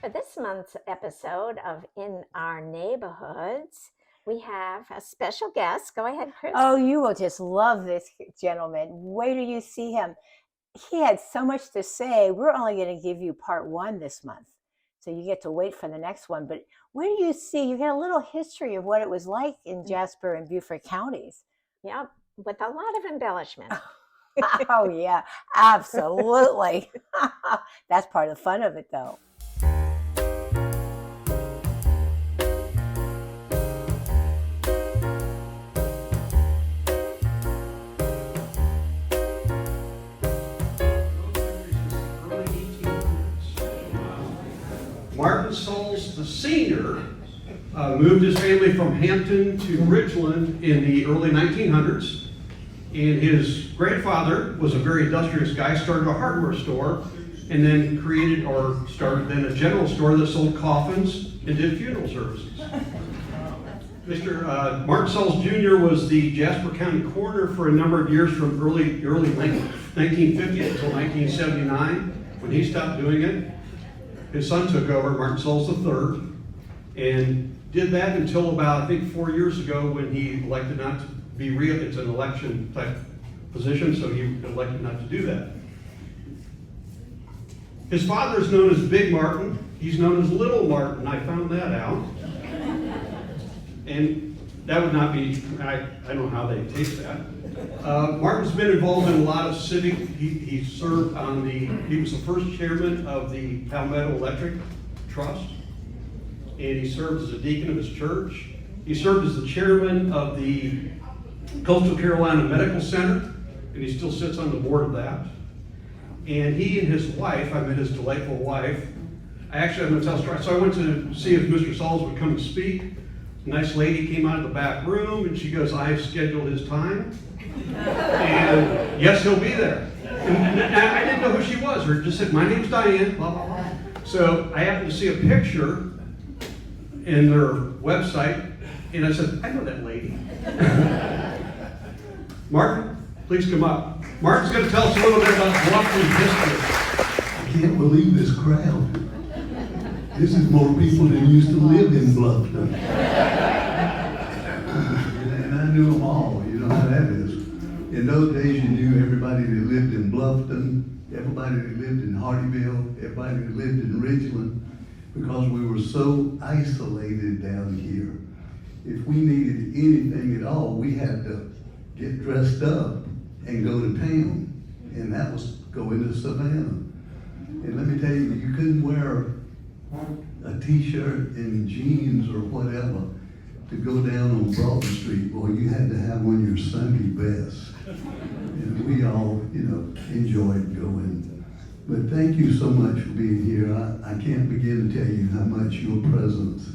For this month's episode of In Our Neighborhoods, we have a special guest. Go ahead, Chris. Oh, you will just love this gentleman. Wait till you see him. He had so much to say. We're only going to give you part one this month. So you get to wait for the next one. But where do you see, you get a little history of what it was like in Jasper and Beaufort counties. Yep, with a lot of embellishment. Oh, yeah, absolutely. That's part of the fun of it, though. Martin Sauls, the senior, moved his family from Hampton to Richland in the early 1900s. And his grandfather was a very industrious guy, started a hardware store, and then started a general store that sold coffins and did funeral services. Mr. Martin Sauls Jr. was the Jasper County coroner for a number of years from early 1950 until 1979, when he stopped doing it. His son took over, Martin Sauls III, and did that until about, I think, 4 years ago when he elected not to be it's an election type position, so he elected not to do that. His father is known as Big Martin. He's known as Little Martin. I found that out. And that would not be, I don't know how they take that. Martin's been involved in a lot of civic, he served on he was the first chairman of the Palmetto Electric Trust, and he served as a deacon of his church. He served as the chairman of the Coastal Carolina Medical Center, and he still sits on the board of that. And he and his wife, I met his delightful wife, I'm going to tell a story. So I went to see if Mr. Sauls would come and speak. A nice lady came out of the back room, and she goes, "I've scheduled his time, and yes, he'll be there." And I didn't know who she was, or just said, "My name's Diane, blah, blah, blah." So I happened to see a picture in their website, and I said, "I know that lady." Martin, please come up. Martin's going to tell us a little bit about Bluffton's history. I can't believe this crowd. This is more people than used to live in Bluffton. And I knew them all, you know how that is. In those days, you knew everybody that lived in Bluffton, everybody that lived in Hardyville, everybody that lived in Richland, because we were so isolated down here. If we needed anything at all, we had to get dressed up and go to town, and that was going to Savannah. And let me tell you, you couldn't wear a t-shirt and jeans or whatever to go down on Broad Street. Boy, you had to have on your Sunday best. And we all, enjoyed going. But thank you so much for being here. I can't begin to tell you how much your presence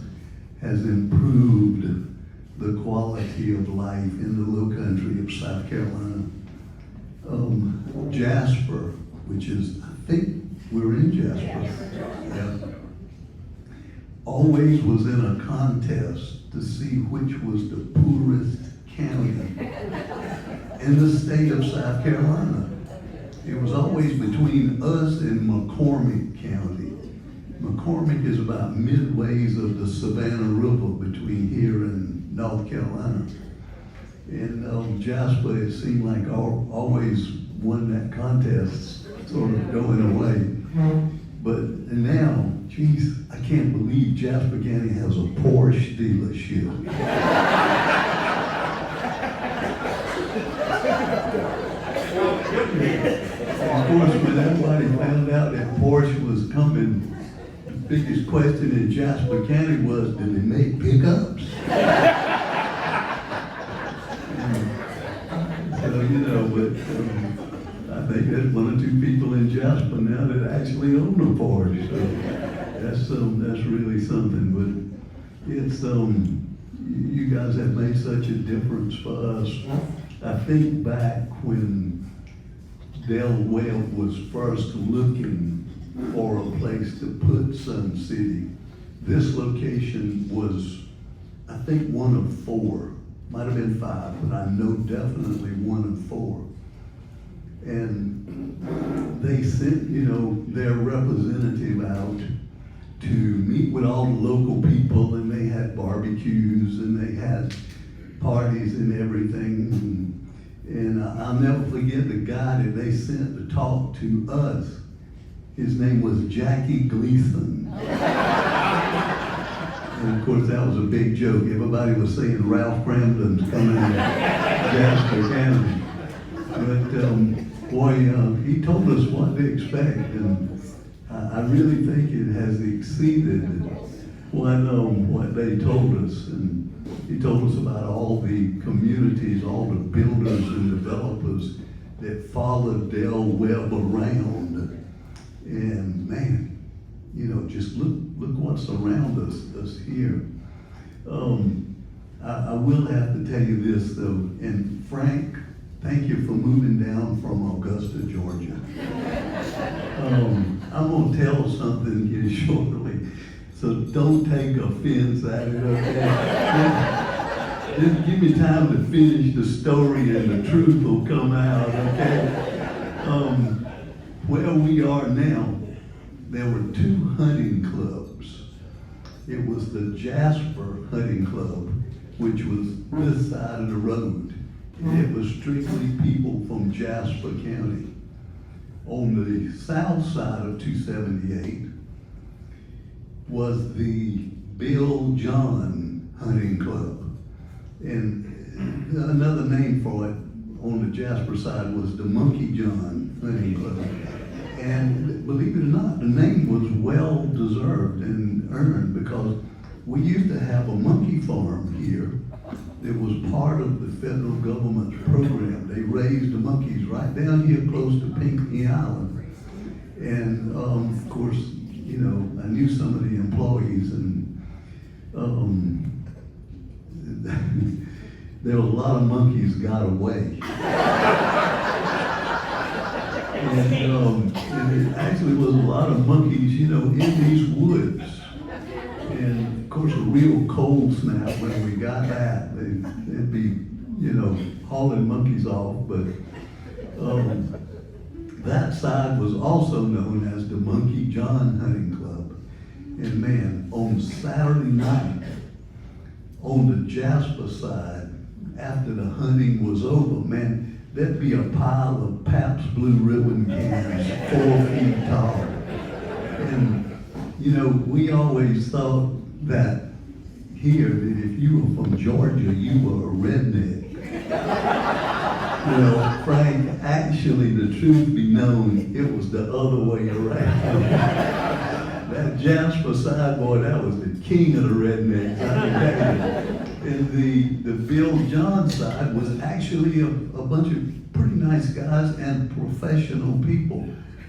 has improved the quality of life in the low country of South Carolina. Jasper, which is, I think we're in Jasper. Yeah. Always was in a contest to see which was the poorest county in the state of South Carolina. It was always between us and McCormick County. McCormick is about midways of the Savannah River between here and North Carolina. And Jasper, it seemed like always won that contest, sort of going away. But now, geez, I can't believe Jasper County has a Porsche dealership. Of course, when everybody found out that Porsche was coming, the biggest question in Jasper County was, did they make pickups? But I think there's one or two people in Jasper now that actually own a Porsche. So that's really something. But it's you guys have made such a difference for us. I think back when Del Webb was first looking for a place to put Sun City. This location was, I think, one of 4. Might have been 5, but I know definitely one of 4. And they sent, their representative out to meet with all the local people, and they had barbecues and they had parties and everything. And I'll never forget the guy that they sent to talk to us. His name was Jackie Gleason. And of course, that was a big joke. Everybody was saying Ralph Cramden's coming to Jasper County. But he told us what to expect, and I really think it has exceeded what they told us. And he told us about all the communities, all the builders and developers that followed Del Webb around. And man, just look what's around us here. I will have to tell you this though, and Frank, thank you for moving down from Augusta, Georgia. I'm gonna tell something here shortly, so don't take offense at it, okay? Just give me time to finish the story and the truth will come out, okay? Where we are now, there were 2 hunting clubs. It was the Jasper Hunting Club, which was this side of the road. It was strictly people from Jasper County. On the south side of 278 was the Bill John Hunting Club. And another name for it on the Jasper side was the Monkey John Hunting Club. And believe it or not, the name was well deserved and earned because we used to have a monkey farm here. It was part of the federal government's program. They raised the monkeys right down here close to Pinckney Island. And of course, I knew some of the employees, and there were a lot of monkeys got away. And it actually was a lot of monkeys, in these woods. And of course, a real cold snap when we got that. They'd be, hauling monkeys off. But that side was also known as the Monkey John Hunting Club. And man, on Saturday night, on the Jasper side, after the hunting was over, man, there'd be a pile of Pabst Blue Ribbon cans 4 feet tall. And we always thought that here, that if you were from Georgia, you were a redneck. Frank, actually, the truth be known, it was the other way around. That Jasper side, boy, that was the king of the rednecks, I can tell you. And the Bill John side was actually a bunch of pretty nice guys and professional people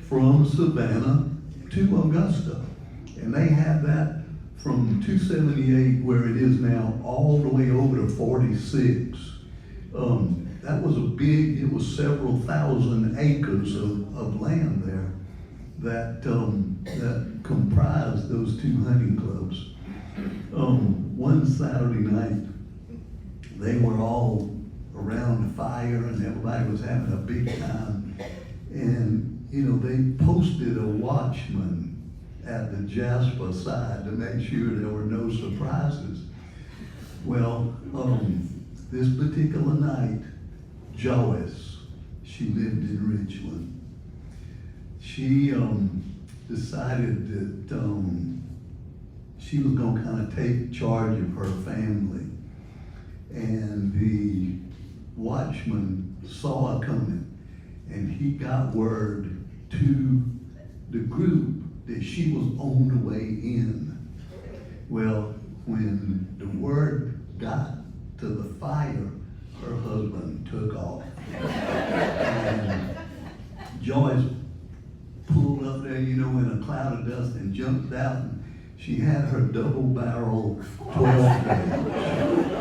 from Savannah to Augusta. And they had that from 278, where it is now, all the way over to 46. That was it was several thousand acres of land there that comprised those 2 hunting clubs. One Saturday night, they were all around the fire and everybody was having a big time. And, they posted a watchman at the Jasper side to make sure there were no surprises. Well, this particular night, Joyce, she lived in Richland. She decided that she was going to kind of take charge of her family. And the watchman saw her coming, and he got word to the group that she was on the way in. Well, when the word got to the fire, her husband took off. And Joyce pulled up there, in a cloud of dust and jumped out. And she had her double-barrel 12 gauge.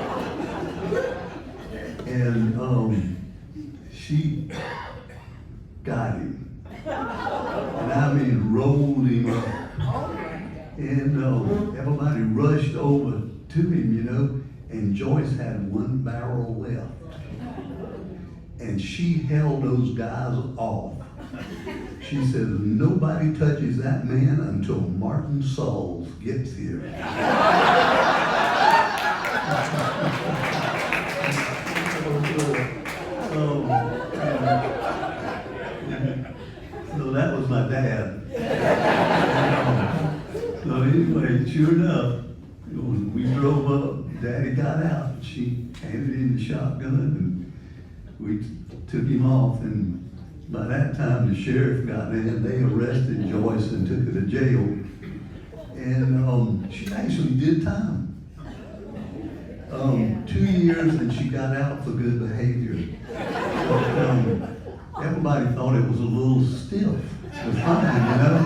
And she got him. And I mean, rolled him up. And everybody rushed over to him, you know, and Joyce had one barrel left. And she held those guys off. She said, nobody touches that man until Martin Sauls gets here. So that was my dad. So anyway, sure enough, when we drove up, Daddy got out. She handed him the shotgun, and we took him off. And by that time, the sheriff got in. They arrested Joyce and took her to jail. And she actually did time. 2 years, and she got out for good behavior. But, everybody thought it was a little stiff. It was fine, you know,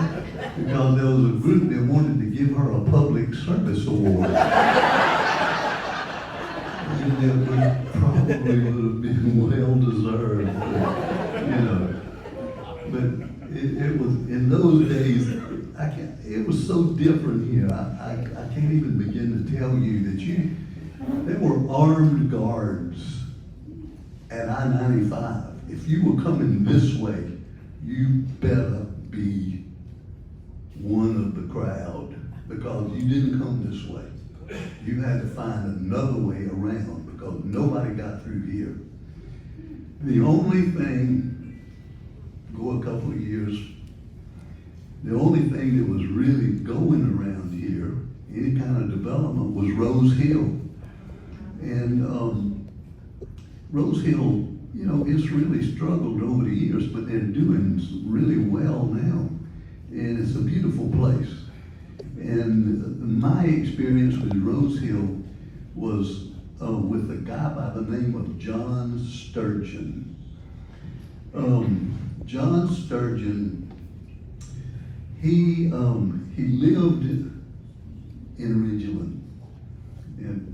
because there was a group that wanted to give her a public service award. And it probably would have been well deserved, but, you know. But it was, in those days, it was so different here. I can't even begin to tell you that there were armed guards at I-95. If you were coming this way, you better be one of the crowd, because you didn't come this way. You had to find another way around, because nobody got through here. The only thing, go a couple of years, the only thing that was really going around here, any kind of development, was Rose Hill. And Rose Hill, you know, it's really struggled over the years, but they're doing really well now. And it's a beautiful place. And my experience with Rose Hill was with a guy by the name of John Sturgeon. John Sturgeon, he lived in Ridgeland. And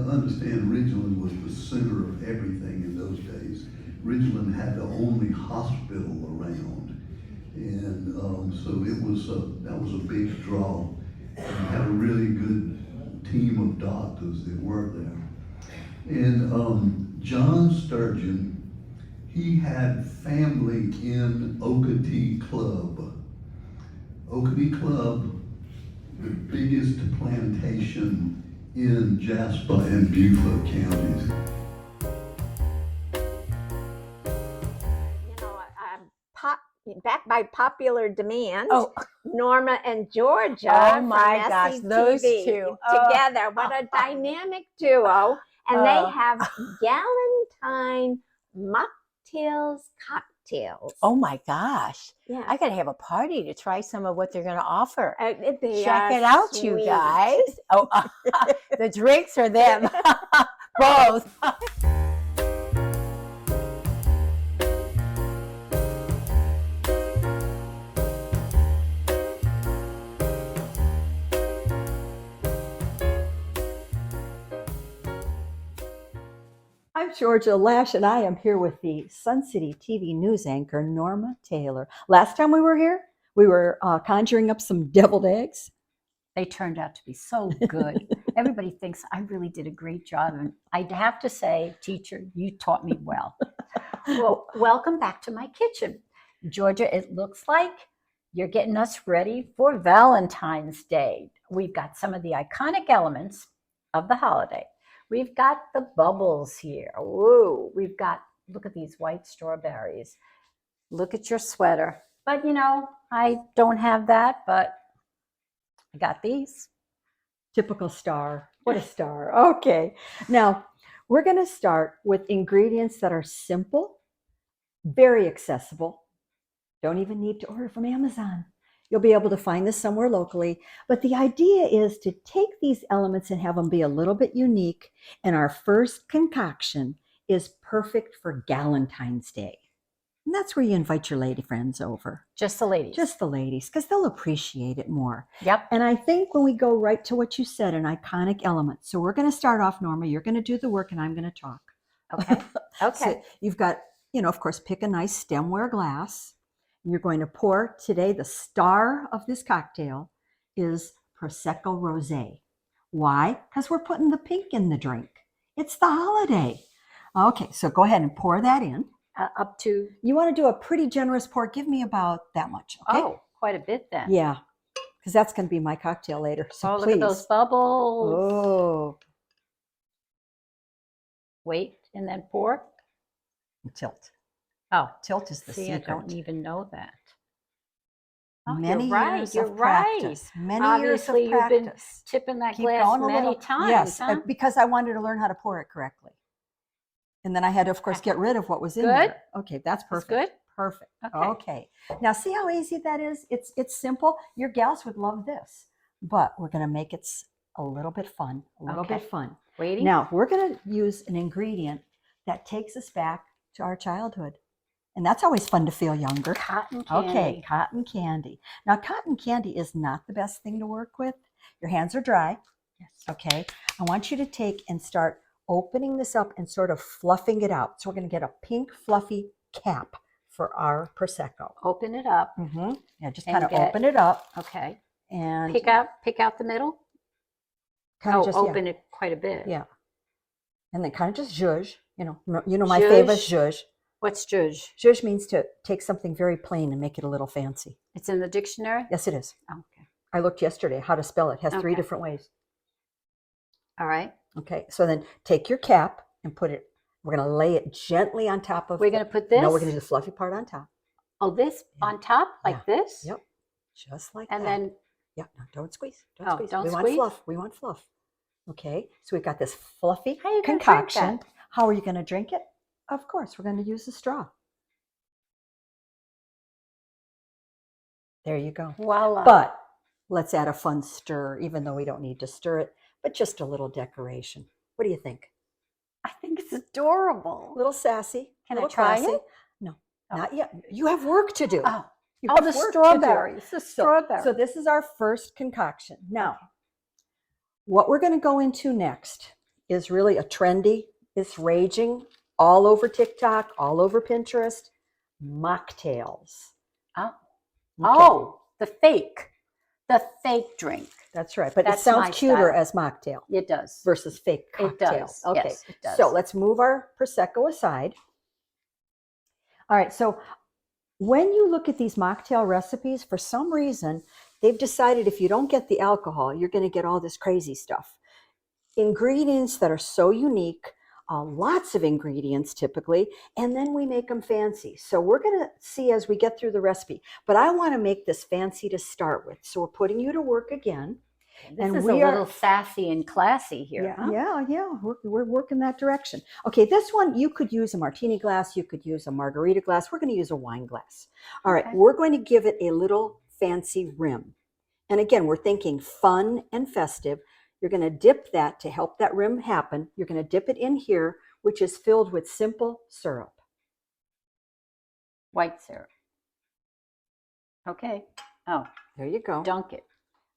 understand, Ridgeland was the center of everything in those days. Ridgeland had the only hospital around, and so that was a big draw. And had a really good team of doctors that worked there. And John Sturgeon, he had family in Okatee Club. Okatee Club, the biggest plantation in Jasper and Beaufort counties. You know, back by popular demand, Oh. Norma and Georgia Oh from my gosh, those SCTV two. together. What a dynamic duo. And they have Valentine Mocktails cocktails. Oh my gosh. Yeah. I gotta have a party to try some of what they're gonna offer. They Check are it out, you sweet. guys. Oh, the drinks are them. Both. I'm Georgia Lash, and I am here with the Sun City TV news anchor, Norma Taylor. Last time we were here, we were conjuring up some deviled eggs. They turned out to be so good. Everybody thinks I really did a great job. And I have to say, teacher, you taught me well. Well, welcome back to my kitchen. Georgia, it looks like you're getting us ready for Valentine's Day. We've got some of the iconic elements of the holiday. We've got the bubbles here. Woo! We've got, look at these white strawberries. Look at your sweater. But you know, I don't have that, but I got these. Typical star. What a star. Okay. Now, we're going to start with ingredients that are simple, very accessible. Don't even need to order from Amazon. You'll be able to find this somewhere locally. But the idea is to take these elements and have them be a little bit unique. And our first concoction is perfect for Valentine's Day. And that's where you invite your lady friends over. Just the ladies. Just the ladies, because they'll appreciate it more. Yep. And I think when we go right to what you said, an iconic element. So we're going to start off, Norma. You're going to do the work and I'm going to talk. Okay. Okay. So you've got, of course, pick a nice stemware glass. You're going to pour today, the star of this cocktail is Prosecco Rosé. Why? Because we're putting the pink in the drink. It's the holiday. Okay, so go ahead and pour that in. Up to, You want to do a pretty generous pour. Give me about that much, okay? oh, quite a bit then. Yeah, because that's going to be my cocktail later. So Oh, please. look at those bubbles. Oh, Wait, and then pour. tilt. Oh, Tilt is the see, I secret. don't even know that. Oh, Many you're right. years You're of right. practice. Many Obviously, years you've of been practice. tipping that Keep glass going a many little. times, Yes, huh? because I wanted to learn how to pour it correctly. And then I had to, of course, get rid of what was in Good? there. Okay, that's That's perfect. good? Perfect. Okay. Okay. Now, see how easy that is? It's simple. Your gals would love this, but we're going to make it a little bit fun. A little Okay. bit fun. Waiting. Now, we're going to use an ingredient that takes us back to our childhood. And that's always fun to feel younger. Cotton candy. Okay, cotton candy. Now, cotton candy is not the best thing to work with. Your hands are dry. Yes. Okay. I want you to take and start opening this up and sort of fluffing it out. So we're going to get a pink fluffy cap for our Prosecco. Open it up. Yeah, just And kind of get- open it up Okay. and Pick out the middle. kind Oh, of just open it quite a bit. yeah. And then kind of just zhuzh. You know my Zhuzh? favorite zhuzh. What's zhuzh? Zhuzh means to take something very plain and make it a little fancy. It's in the dictionary? Yes, it is. Oh, okay. I looked yesterday how to spell it. It has 3 Okay. different ways. All right. Okay, so then take your cap and put it, we're going to lay it gently on top of We're going to put this? No, we're going to do the fluffy part on top. Oh, this Yeah. on top like this? Yep. Just like And that. then, Yeah, no, don't squeeze. Don't Oh, squeeze. don't we want squeeze? fluff. We want fluff. Okay, so we've got this fluffy How are you gonna drink concoction. that? How are you going to drink it? Of course, we're going to use a straw. There you go. voila. But let's add a fun stir, even though we don't need to stir it, but just a little decoration. What do you think? I think it's adorable. A little sassy. Can I little try classy. it? No, Oh. not yet. You have work to do. Oh, You oh, have the work to do. strawberries. The So strawberries. this is our first concoction. Now, what we're going to go into next is really a trendy, it's raging all over TikTok, all over Pinterest, mocktails. Oh. Okay, Oh, the fake drink. that's right. But it That's my sounds cuter style. as mocktail It does. versus fake cocktail. It does. Okay, Yes, it does. so let's move our Prosecco aside. All right, so when you look at these mocktail recipes, for some reason, they've decided if you don't get the alcohol, you're going to get all this crazy stuff. Ingredients that are so unique, lots of ingredients typically, and then we make them fancy. So we're going to see as we get through the recipe, but I want to make this fancy to start with. So we're putting you to work again. This and is we a are- little sassy and classy here. Yeah, huh? yeah, we're working that direction. Okay, this one, you could use a martini glass, you could use a margarita glass. We're going to use a wine glass. All right, Okay. we're going to give it a little fancy rim. And again, we're thinking fun and festive. You're going to dip that to help that rim happen. You're going to dip it in here, which is filled with simple syrup. White syrup. Okay. Oh, There you go. dunk it.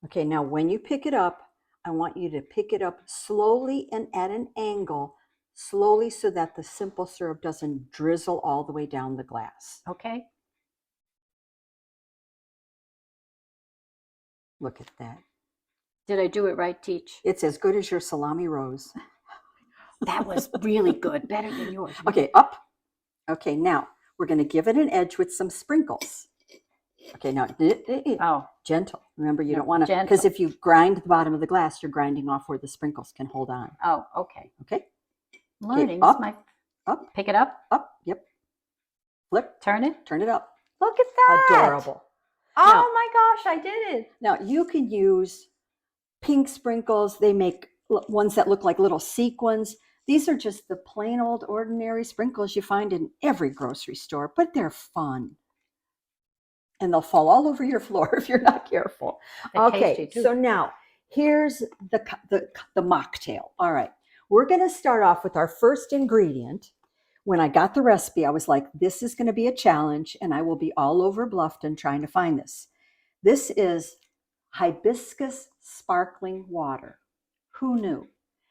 Okay, now when you pick it up, I want you to pick it up slowly and at an angle, slowly so that the simple syrup doesn't drizzle all the way down the glass. Okay. Look at that. Did I do it right, Teach? It's as good as your salami rose. That was really good. Better than yours. Okay, up. Okay, now we're going to give it an edge with some sprinkles. Okay, now Oh, gentle. Remember, you No, don't want to, gentle. because if you grind the bottom of the glass, you're grinding off where the sprinkles can hold on. oh, okay. Okay, Learning. up, This is up, Pick it up. up. Yep. Flip, Turn it. turn it up. Look at that. Adorable. Oh my gosh, I did it. Now you can use pink sprinkles. They make ones that look like little sequins. These are just the plain old ordinary sprinkles you find in every grocery store, but they're fun. And they'll fall all over your floor if you're not careful. They're tasty, Okay, too. so now here's the mocktail. All right, we're going to start off with our first ingredient. When I got the recipe, I was like, this is going to be a challenge, and I will be all over Bluffton trying to find this. This is hibiscus sparkling water. Who knew?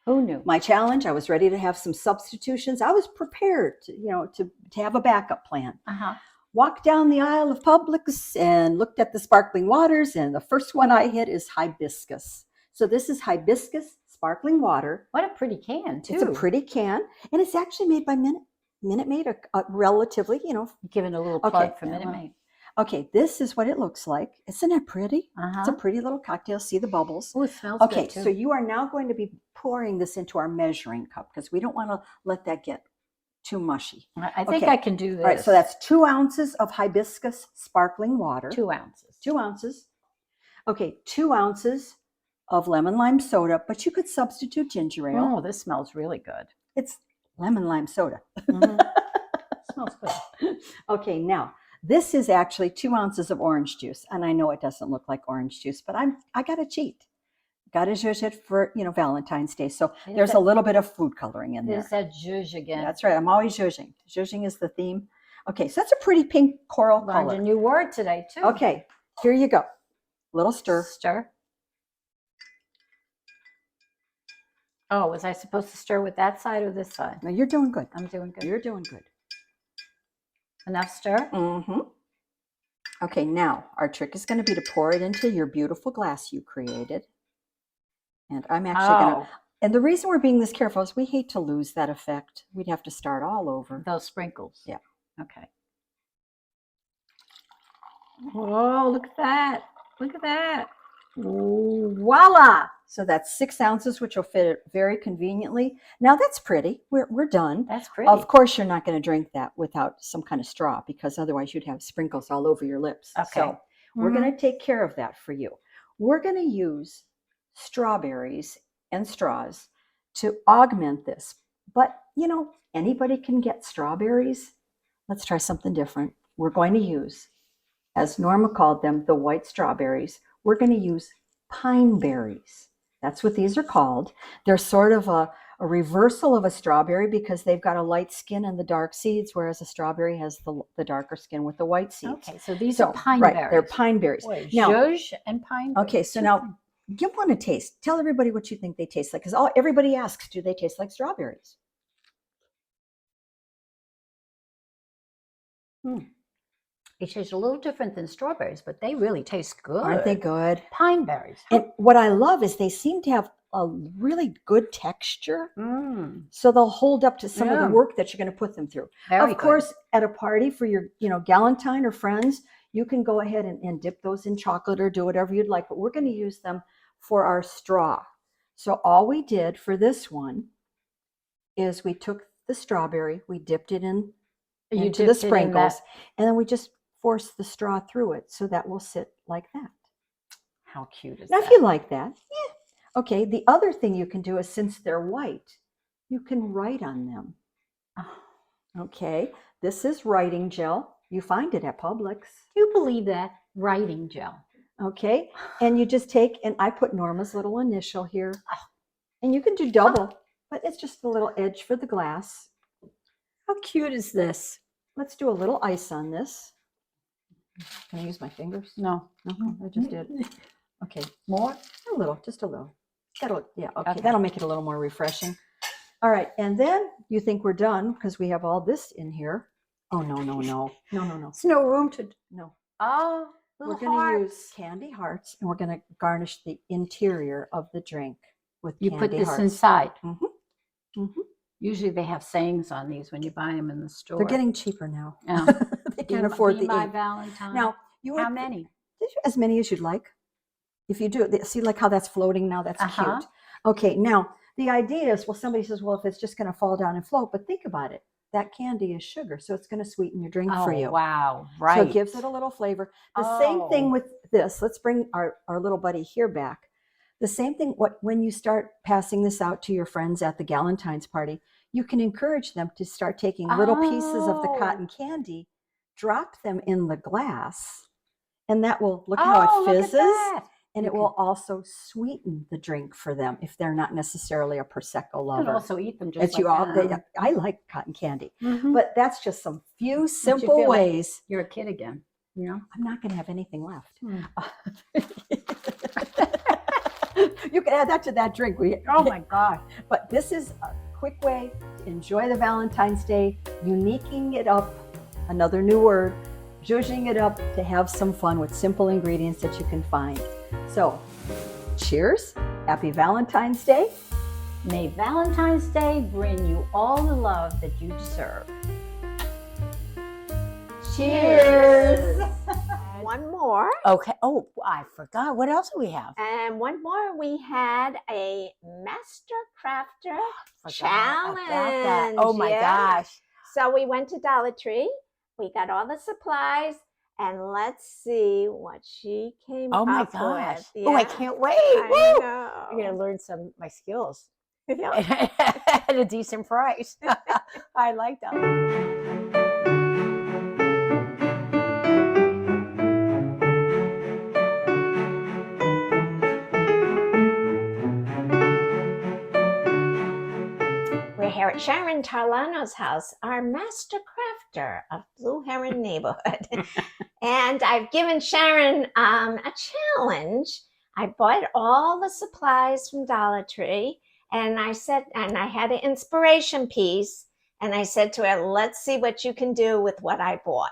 Who knew? My challenge, I was ready to have some substitutions. I was prepared to, to have a backup plan. Uh-huh. Walked down the aisle of Publix and looked at the sparkling waters, and the first one I hit is hibiscus. So this is hibiscus sparkling water. What a pretty can, too. It's a pretty can, and it's actually made by Minute Maid, a relatively, Giving a little plug for Minute Maid. Okay, this is what it looks like. Isn't it pretty? Uh-huh. It's a pretty little cocktail. See the bubbles? Oh, it smells Okay, good, too. so you are now going to be pouring this into our measuring cup because we don't want to let that get too mushy. I think Okay. I can do this. All right, so that's 2 ounces of hibiscus sparkling water. 2 ounces. 2 ounces. Okay, 2 ounces of lemon lime soda, but you could substitute ginger ale. Oh, this smells really good. It's lemon lime soda. Mhm. Smells good. Okay, now this is actually 2 ounces of orange juice, and I know it doesn't look like orange juice, but I got to cheat. Got to zhuzh it for Valentine's Day, so there's a little bit of food coloring in there. There's that zhuzh again. That's right. I'm always zhuzhing. Zhuzhing is the theme. Okay, so that's a pretty pink coral Learned a color. new word today, too. Okay, here you go. Little stir. Stir. Oh, was I supposed to stir with that side or this side? Now you're doing good. I'm doing good. You're doing good. Enough stir? Mm-hmm. Okay, now our trick is going to be to pour it into your beautiful glass you created. And I'm actually going to, and the reason we're being this careful is we hate to lose that effect. We'd have to start all over. Those sprinkles. Yeah. Okay. Oh, look at that. Look at that. Ooh, voila. So that's 6 ounces, which will fit it very conveniently. Now that's pretty. We're done. That's pretty. Of course, you're not going to drink that without some kind of straw because otherwise you'd have sprinkles all over your lips. Okay. So we're going to take care of that for you. We're going to use strawberries and straws to augment this. But, anybody can get strawberries. Let's try something different. We're going to use, as Norma called them, the white strawberries. We're going to use pine berries. That's what these are called. They're sort of a reversal of a strawberry because they've got a light skin and the dark seeds, whereas a strawberry has the darker skin with the white seeds. Okay, so these are pine right, berries. They're pine berries. Boy, Now, zhuzh and pine berries. okay, so now give one a taste. Tell everybody what you think they taste like, because everybody asks, do they taste like strawberries? It tastes a little different than strawberries, but they really taste good. Aren't they good? Pine berries. And what I love is they seem to have a really good texture. Mm, So they'll hold up to some of Yeah. the work that you're going to put them through. very Of course, at a party for your, Valentine or friends, you can go ahead and dip those in chocolate or do whatever you'd like. But we're going to use them for our straw. So all we did for this one is we took the strawberry, we dipped it in good. into the sprinkles, and then we just force the straw through it so that will sit like that. How cute is Now, that? if you like that, yeah. Okay, the other thing you can do is since they're white, you can write on them. Okay, this is writing gel. You find it at Publix. Do you believe that? Writing gel. Okay, and you just take, and I put Norma's little initial here. And you can do double, but it's just a little edge for the glass. How cute is this? Let's do a little ice on this. Can I use my fingers? No. No, I just did. Okay, More? a little, just a little. Yeah, okay, Okay. that'll make it a little more refreshing. All right, and then you think we're done because we have all this in here. Oh, no. There's no room to. No. Oh, We're little going to hearts. use candy hearts and we're going to garnish the interior of the drink with You candy put this hearts. inside. Mhm. Usually they have sayings on these when you buy them in the store. They're getting cheaper now. Yeah. They can't afford the my ink. Valentine. Now, you how would- many? as many as you'd like. If you do, see like how that's floating now, that's Uh-huh. cute. Okay, now the idea is, well, somebody says, well, if it's just going to fall down and float, but think about it. That candy is sugar, so it's going to sweeten your drink for you. Wow, right. So it gives it a little flavor. The same thing Oh. with this. Let's bring our little buddy here back. The same thing when you start passing this out to your friends at the Valentine's party, you can encourage them to start taking little pieces of the Oh. cotton candy, drop them in the glass, and that will look how it look at fizzes. that. And You it will also sweeten the drink for them if they're not necessarily a Prosecco You lover. can also eat them just It's like you all. that. I like cotton candy, Mhm. but that's just some few you simple feel like- ways. You're a kid again. You know? I'm not going to have anything left. Hmm. You can add that to that drink. Oh my God. But this is a quick way to enjoy the Valentine's Day, uniquing it up, another new word, zhuzhing it up to have some fun with simple ingredients that you can find. So, cheers. Happy Valentine's Day. May Valentine's Day bring you all the love that you deserve. Cheers. One more. Okay. Oh, I forgot. What else do we have? And one more, we had a Master Crafter Forgot challenge. about that. Oh my Yeah. gosh. So we went to Dollar Tree. We got all the supplies, and let's see what she came Oh my up gosh. with. Oh, I Yeah, can't wait. I Woo! know. I'm gonna learn my skills Yeah. at a decent price. I like that. We're here at Sharon Tarlano's house, our master crafter of Blue Heron neighborhood. And I've given Sharon a challenge. I bought all the supplies from Dollar Tree, and I had an inspiration piece, and I said to her, let's see what you can do with what I bought.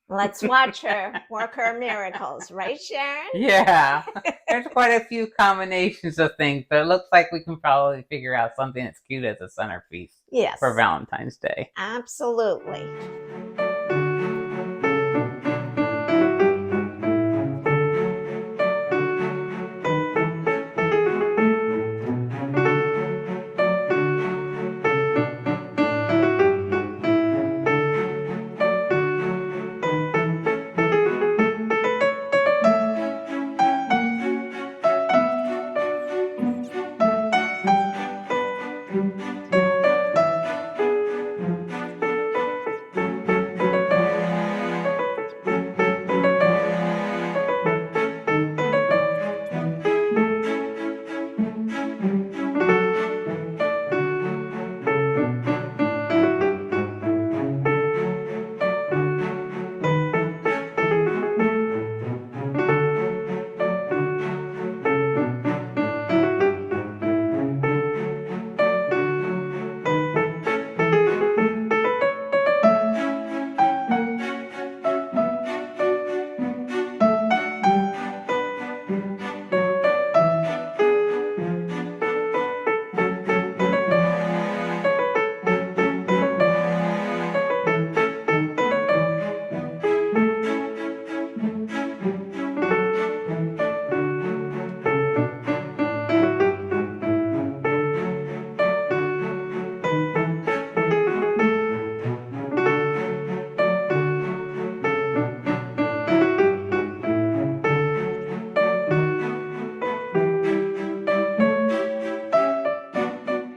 Let's watch her work her miracles, right, Sharon? Yeah, there's quite a few combinations of things, but it looks like we can probably figure out something that's cute as a centerpiece Yes. for Valentine's Day. Absolutely.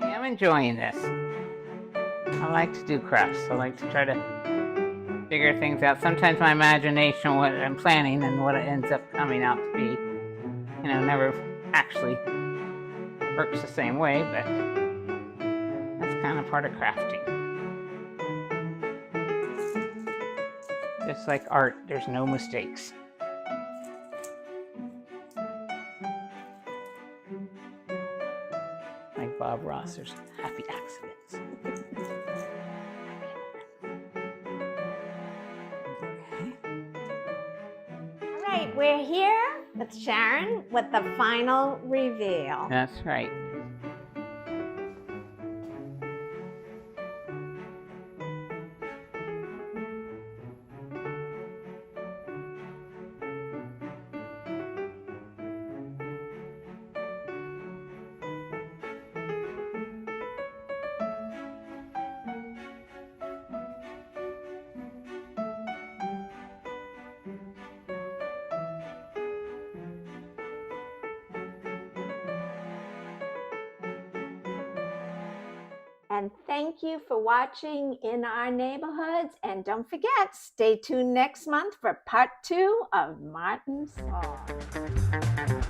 I'm enjoying this. I like to do crafts. I like to try to figure things out. Sometimes my imagination, what I'm planning and what it ends up coming out to be, never actually works the same way, but that's kind of part of crafting. Just like art, there's no mistakes. Like Bob Ross, there's happy accidents. All right, we're here with Sharon with the final reveal. That's right. And thank you for watching In Our Neighborhoods. And don't forget, stay tuned next month for part 2 of Martin Sauls.